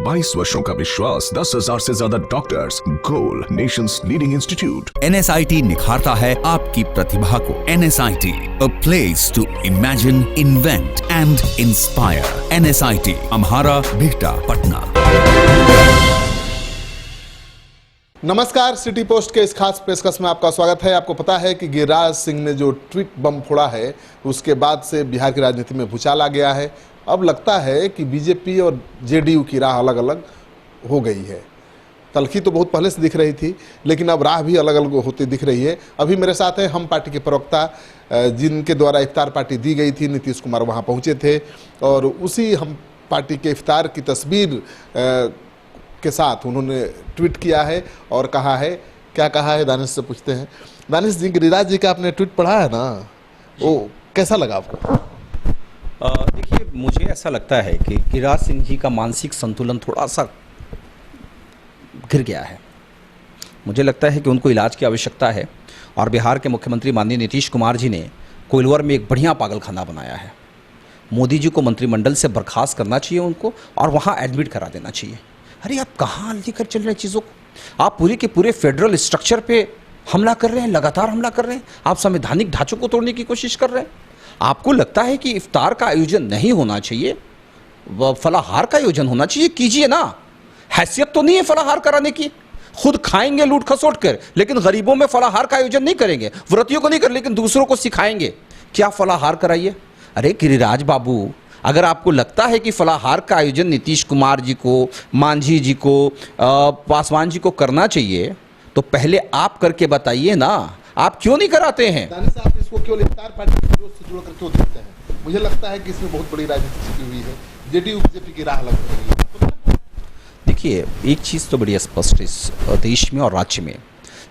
22 वर्षों का विश्वास, 10,000 से ज्यादा डॉक्टर्स, गोल नेशंस लीडिंग इंस्टीट्यूट। NSIT निखारता है आपकी प्रतिभा को। NSIT, a place to imagine, invent and inspire. NSIT, अम्हारा, Bihta, Patna. नमस्कार, सिटी पोस्ट के इस खास पेशकश में आपका स्वागत है। आपको पता है कि गिरिराज सिंह ने जो ट्वीट बम फोड़ा है, उसके बाद से बिहार की राजनीति में भूचाल आ गया है। अब लगता है कि बीजेपी और जेडीयू की राह अलग अलग हो गई है। तलखी तो बहुत पहले से दिख रही थी, लेकिन अब राह भी अलग अलग होती दिख रही है। अभी मेरे साथ है हम पार्टी के प्रवक्ता, जिनके द्वारा इफ्तार पार्टी दी गई थी। नीतीश कुमार वहाँ पहुँचे थे और उसी हम पार्टी के इफ्तार की तस्वीर के साथ उन्होंने ट्वीट किया है और कहा है, क्या कहा है दानिश से पूछते हैं। दानिश जी, गिरिराज जी का आपने ट्वीट पढ़ा है ना, वो कैसा लगा आपको? देखिए, मुझे ऐसा लगता है कि गिरिराज सिंह जी का मानसिक संतुलन थोड़ा सा गिर गया है। मुझे लगता है कि उनको इलाज की आवश्यकता है और बिहार के मुख्यमंत्री माननीय नीतीश कुमार जी ने कोइलवर में एक बढ़िया पागलखाना बनाया है। मोदी जी को मंत्रिमंडल से बर्खास्त करना चाहिए उनको और वहाँ एडमिट करा देना चाहिए। अरे आप कहाँ लेकर चल रहे हैं चीज़ों को? आप पूरे के पूरे फेडरल स्ट्रक्चर पे हमला कर रहे हैं, लगातार हमला कर रहे हैं। आप संवैधानिक ढांचों को तोड़ने की कोशिश कर रहे हैं। आपको लगता है कि इफ्तार का आयोजन नहीं होना चाहिए, फलाहार का आयोजन होना चाहिए, कीजिए ना। हैसियत तो नहीं है फलाहार कराने की। खुद खाएंगे लूट खसोट कर, लेकिन गरीबों में फलाहार का आयोजन नहीं करेंगे, व्रतियों को नहीं कर, लेकिन दूसरों को सिखाएंगे क्या फलाहार कराइए। अरे गिरिराज बाबू, अगर आपको लगता है कि फलाहार का आयोजन नीतीश कुमार जी को, मांझी जी को, पासवान जी को करना चाहिए, तो पहले आप करके बताइए ना। आप क्यों नहीं कराते हैं? दानिश साहब, इसको केवल इफ्तार पार्टी के विरोध से जोड़कर क्यों देखते हैं? मुझे लगता है कि इसमें बहुत बड़ी राजनीति छिपी हुई है। जेडीयू बीजेपी की राह अलग हो रही है। देखिए, एक चीज़ तो बड़ी स्पष्ट है इस देश में और राज्य में,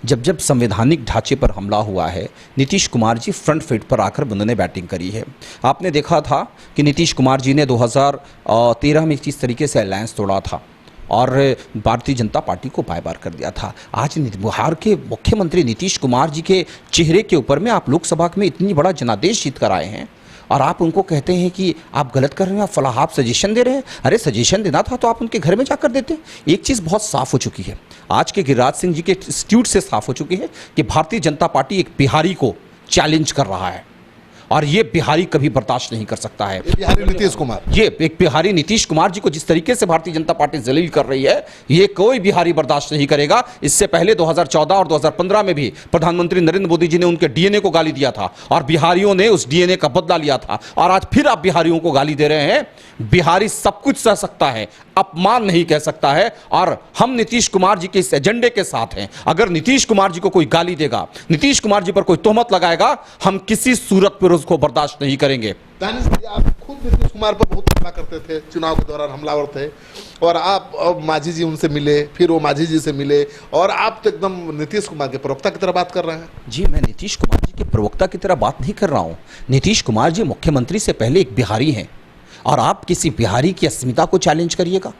जब संवैधानिक ढांचे पर हमला हुआ है, नीतीश कुमार जी फ्रंट फीट पर आकर उन्होंने बैटिंग करी है। आपने देखा था कि नीतीश कुमार जी ने 2013 में किस तरीके से अलायंस तोड़ा था और भारतीय जनता पार्टी को बाय बार कर दिया था। आज बिहार के मुख्यमंत्री नीतीश कुमार जी के चेहरे के ऊपर में आप लोकसभा में इतनी बड़ा जनादेश जीत कर आए हैं और आप उनको कहते हैं कि आप गलत कर रहे हैं, आप फलाह, आप सजेशन दे रहे हैं। अरे सजेशन देना था तो आप उनके घर में जाकर देते। एक चीज़ बहुत साफ हो चुकी है, आज के गिरिराज सिंह जी के ट्वीट से साफ हो चुकी है कि भारतीय जनता पार्टी एक बिहारी को चैलेंज कर रहा है और ये बिहारी कभी बर्दाश्त नहीं कर सकता है। बिहारी नीतीश कुमार, ये एक बिहारी नीतीश कुमार जी को जिस तरीके से भारतीय जनता पार्टी जलील कर रही है, ये कोई बिहारी बर्दाश्त नहीं करेगा। इससे पहले 2014 और 2015 में भी प्रधानमंत्री नरेंद्र मोदी जी ने उनके डीएनए को गाली दिया था और बिहारियों ने उस डीएनए का बदला लिया था और आज फिर आप बिहारियों को गाली दे रहे हैं। बिहारी सब कुछ सह सकता है, अपमान नहीं कह सकता है और हम नीतीश कुमार जी के इस एजेंडे के साथ हैं। अगर नीतीश कुमार जी को कोई गाली देगा, नीतीश कुमार जी पर कोई तोहमत लगाएगा, हम किसी सूरत पर उसको बर्दाश्त नहीं करेंगे। दानिश जी, आप खुद नीतीश कुमार पर बहुत हमला करते थे, चुनाव के दौरान हमलावर थे और आप मांझी जी उनसे मिले, फिर वो मांझी जी से मिले और आप तो एकदम नीतीश कुमार के प्रवक्ता की तरह बात कर रहे हैं। जी, मैं नीतीश कुमार जी के प्रवक्ता की तरह बात नहीं कर रहा हूं। नीतीश कुमार जी मुख्यमंत्री से पहले एक बिहारी हैं और आप किसी बिहारी की अस्मिता को चैलेंज करिएगा,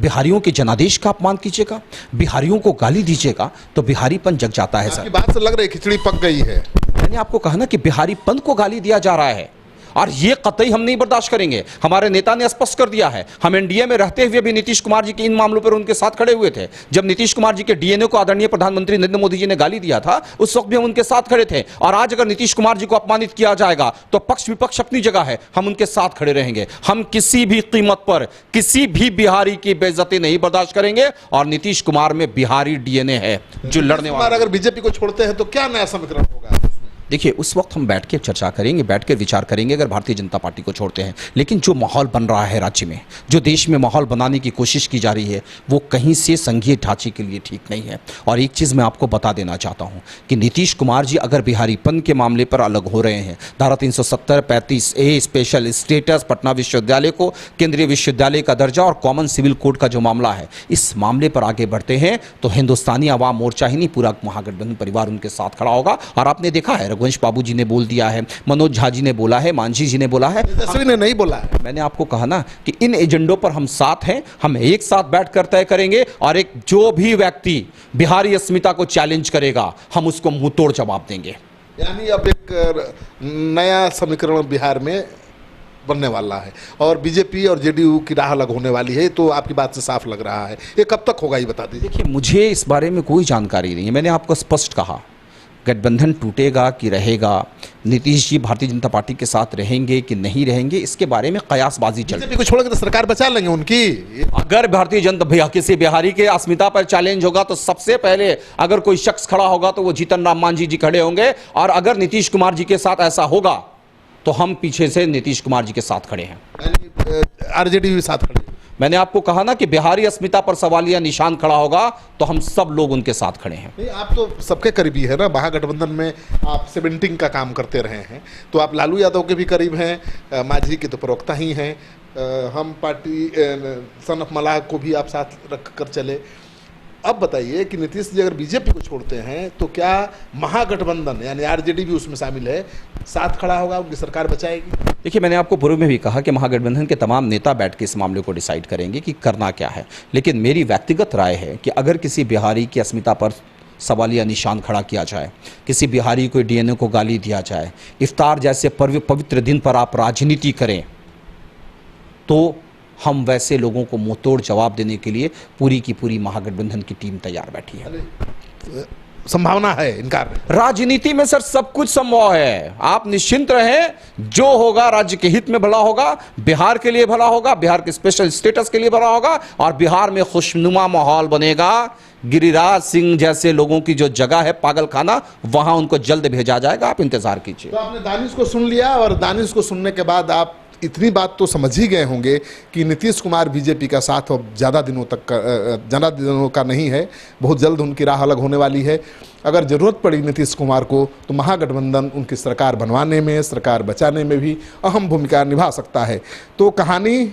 बिहारियों के जनादेश का अपमान कीजिएगा, बिहारियों को गाली दीजिएगा, तो बिहारीपन जग जाता है। आपकी बात से लग रहा है खिचड़ी पक गई है। मैंने आपको कहा ना कि बिहारीपन को गाली दिया जा रहा है और ये कतई हम नहीं बर्दाश्त करेंगे। हमारे नेता ने स्पष्ट कर दिया है, हम एनडीए में रहते हुए भी नीतीश कुमार जी के इन मामलों पर उनके साथ खड़े हुए थे। जब नीतीश कुमार जी के डीएनए को आदरणीय प्रधानमंत्री नरेंद्र मोदी जी ने गाली दिया था, उस वक्त भी हम उनके साथ खड़े थे और आज अगर नीतीश कुमार जी को अपमानित किया जाएगा तो पक्ष विपक्ष अपनी जगह है, हम उनके साथ खड़े रहेंगे। हम किसी भी कीमत पर किसी भी बिहारी की बेइज्जती नहीं बर्दाश्त करेंगे और नीतीश कुमार में बिहारी डीएनए है जो लड़ने वाला। अगर बीजेपी को छोड़ते हैं तो क्या नया समीकरण होगा? देखिए, उस वक्त हम बैठ के चर्चा करेंगे, बैठ के विचार करेंगे अगर भारतीय जनता पार्टी को छोड़ते हैं। लेकिन जो माहौल बन रहा है राज्य में, जो देश में माहौल बनाने की कोशिश की जा रही है, वो कहीं से संघीय ढांचे के लिए ठीक नहीं है। और एक चीज़ मैं आपको बता देना चाहता हूँ कि नीतीश कुमार जी अगर बिहारीपन के मामले पर अलग हो रहे हैं, धारा 370, 35A स्पेशल स्टेटस, पटना विश्वविद्यालय को केंद्रीय विश्वविद्यालय का दर्जा और कॉमन सिविल कोड का जो मामला है, इस मामले पर आगे बढ़ते हैं तो हिंदुस्तानी अवाम मोर्चा ही नहीं, पूरा महागठबंधन परिवार उनके साथ खड़ा होगा। और आपने देखा है, रघुवंश बाबू जी ने बोल दिया है, मनोज झा जी ने बोला है, मांझी जी ने बोला है, तेजस्वी ने नहीं बोला है। मैंने आपको कहा ना कि इन एजेंडों पर हम साथ हैं, हम एक साथ बैठकर तय करेंगे और एक जो भी व्यक्ति बिहारी अस्मिता को चैलेंज करेगा, हम उसको मुंह तोड़ जवाब देंगे। यानी अब एक नया समीकरण बिहार में बनने वाला है और बीजेपी और जेडीयू की राह अलग होने वाली है, तो आपकी बात से साफ लग रहा है। ये कब तक होगा ये बता दीजिए। देखिए, मुझे इस बारे में कोई जानकारी नहीं है। मैंने आपको स्पष्ट कहा, गठबंधन टूटेगा कि रहेगा, नीतीश जी भारतीय जनता पार्टी के साथ रहेंगे कि नहीं रहेंगे, इसके बारे में कयासबाजी चल रही है। बीजेपी को छोड़ के तो सरकार बचा लेंगे उनकी। अगर भारतीय जनता किसी बिहारी के अस्मिता पर चैलेंज होगा तो सबसे पहले अगर कोई शख्स खड़ा होगा तो वो जीतन राम मांझी जी खड़े होंगे, और अगर नीतीश कुमार जी के साथ ऐसा होगा तो हम पीछे से नीतीश कुमार जी के साथ खड़े हैं। आरजेडी भी साथ खड़े। मैंने आपको कहा ना कि बिहारी अस्मिता पर सवालिया निशान खड़ा होगा तो हम सब लोग उनके साथ खड़े हैं। नहीं, आप तो सबके करीबी है ना, महागठबंधन में आप सीमेंटिंग का काम करते रहे हैं, तो आप लालू यादव के भी करीब हैं, मांझी के तो प्रवक्ता ही हैं, हम पार्टी सन ऑफ मलाह को भी आप साथ रख कर चले। अब बताइए कि नीतीश जी अगर बीजेपी को छोड़ते हैं तो क्या महागठबंधन यानी आरजेडी भी उसमें शामिल है, साथ खड़ा होगा, उनकी सरकार बचाएगी? देखिए, मैंने आपको पूर्व में भी कहा कि महागठबंधन के तमाम नेता बैठ के इस मामले को डिसाइड करेंगे कि करना क्या है, लेकिन मेरी व्यक्तिगत राय है कि अगर किसी बिहारी की अस्मिता पर सवालिया निशान खड़ा किया जाए, किसी बिहारी को डीएनए को गाली दिया जाए, इफ्तार जैसे पवित्र दिन पर आप राजनीति करें, तो हम वैसे लोगों को मुंहतोड़ जवाब देने के लिए पूरी की पूरी महागठबंधन की टीम तैयार बैठी है। संभावना है, इनकार नहीं। राजनीति में सर सब कुछ संभव है, आप निश्चिंत रहें, जो होगा राज्य के हित में भला होगा, बिहार के लिए भला होगा, बिहार के स्पेशल स्टेटस के लिए भला होगा, और बिहार में खुशनुमा माहौल बनेगा। गिरिराज सिंह जैसे लोगों की जो जगह है पागल खाना, वहां उनको जल्द भेजा जाएगा, आप इंतजार कीजिए। तो आपने दानिश को सुन लिया, और दानिश को सुनने के बाद आप इतनी बात तो समझ ही गए होंगे कि नीतीश कुमार बीजेपी का साथ अब ज़्यादा दिनों का नहीं है, बहुत जल्द उनकी राह अलग होने वाली है। अगर ज़रूरत पड़ी नीतीश कुमार को तो महागठबंधन उनकी सरकार बनवाने में, सरकार बचाने में भी अहम भूमिका निभा सकता है। तो कहानी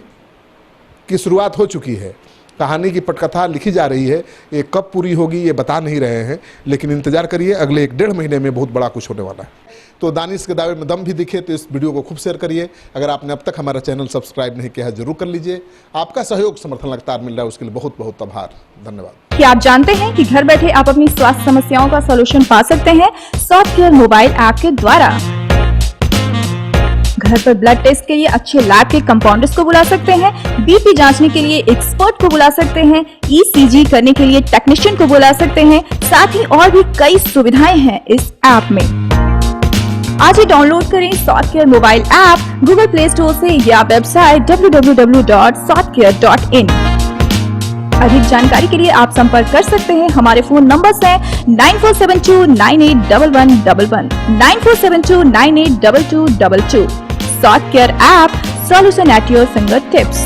की शुरुआत हो चुकी है, कहानी की पटकथा लिखी जा रही है, ये कब पूरी होगी ये बता नहीं रहे हैं, लेकिन इंतजार करिए, अगले 1-1.5 महीने में बहुत बड़ा कुछ होने वाला है। तो दानिश के दावे में दम भी दिखे तो इस वीडियो को खूब शेयर करिए। अगर आपने अब तक हमारा चैनल सब्सक्राइब नहीं किया है जरूर कर लीजिए। आपका सहयोग समर्थन लगातार मिल रहा है, उसके लिए बहुत बहुत आभार, धन्यवाद। क्या आप जानते हैं कि घर बैठे आप अपनी स्वास्थ्य समस्याओं का सलूशन पा सकते हैं सॉफ्टकेयर मोबाइल ऐप के द्वारा। घर पर ब्लड टेस्ट के लिए अच्छे लैब के कंपाउंडर्स को बुला सकते हैं, बीपी जांचने के लिए एक्सपर्ट को बुला सकते हैं, ईसीजी करने के लिए टेक्नीशियन को बुला सकते हैं, साथ ही और भी कई सुविधाएं हैं इस ऐप में। आज ही डाउनलोड करें Softcare mobile app Google Play Store से या वेबसाइट www.softcare.in। अधिक जानकारी के लिए आप संपर्क कर सकते हैं, हमारे फोन नंबर्स हैं 9472981111, 9472982222। Softcare app, solution at your finger tips.